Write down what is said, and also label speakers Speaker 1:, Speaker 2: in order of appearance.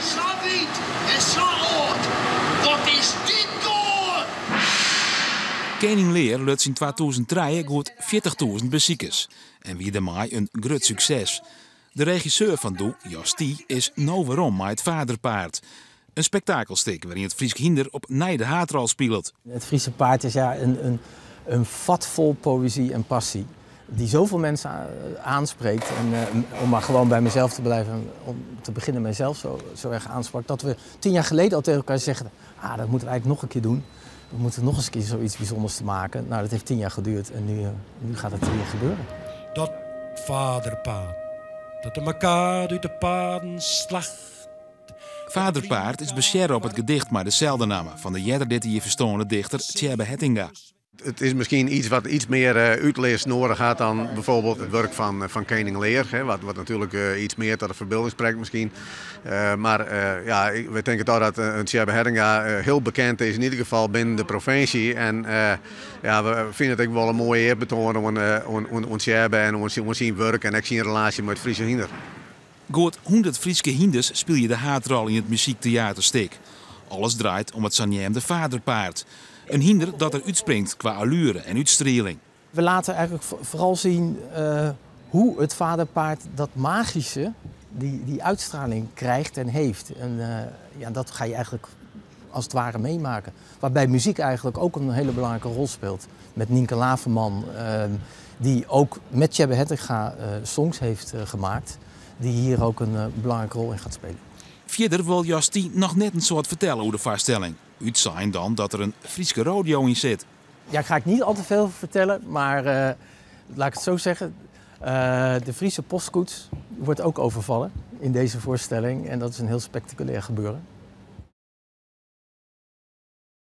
Speaker 1: Zo wiet en zo oud. Wat is dit door?
Speaker 2: Koning Lear luidt in 2003 goed 40.000 bezoekers. En wie daarmee een groot succes. De regisseur van Doe, Jostie, is nou weerom met het Vaderpaard. Een spektakelstuk waarin het Fries Hinder op Nijde Haatrol speelt.
Speaker 3: Het Friese paard is ja een vat vol poëzie en passie. Die zoveel mensen aanspreekt. En om maar gewoon bij mezelf te blijven, om te beginnen mezelf zo erg aansprak. Dat we 10 jaar geleden al tegen elkaar zeggen, dat moeten we eigenlijk nog een keer doen. We moeten nog eens een keer zoiets bijzonders te maken. Nou, dat heeft 10 jaar geduurd en nu gaat het weer gebeuren.
Speaker 4: Dat vaderpaard, dat de elkaar uit de paarden slacht.
Speaker 2: Vaderpaard is beschermd op het gedicht maar dezelfde namen van de jeder dit hier verstoorde dichter Tjebbe Hettinga.
Speaker 5: Het is misschien iets wat iets meer uitlees nodig had dan bijvoorbeeld het werk van Koning Lear. Wat natuurlijk iets meer tot de verbeelding spreekt misschien. We denken toch dat Tjebbe Hettinga heel bekend is in ieder geval binnen de provincie. En we vinden het ook wel een mooie eerbetoon aan Tjebbe en aan zijn werk en ook zijn relatie met Friese Hinder.
Speaker 2: Goed 100 Frieske hinders speel je de haatrol in het muziektheaterstuk. Alles draait om het Sanjem Vaderpaard. Een hinder dat er uitspringt qua allure en uitstraling.
Speaker 3: We laten eigenlijk vooral zien hoe het vaderpaard dat magische, die uitstraling krijgt en heeft. En dat ga je eigenlijk als het ware meemaken. Waarbij muziek eigenlijk ook een hele belangrijke rol speelt. Met Nienke Laverman, die ook met Tjebbe Hettinga songs heeft gemaakt. Die hier ook een belangrijke rol in gaat spelen.
Speaker 2: Verder wil Jostie nog net een soort vertellen over de vaststelling. Uit zijn dan dat er een Frieske rodeo in zit.
Speaker 3: Ja, ik ga ik niet al te veel vertellen, maar laat ik het zo zeggen. De Friese postkoets wordt ook overvallen in deze voorstelling. En dat is een heel spectaculair gebeuren.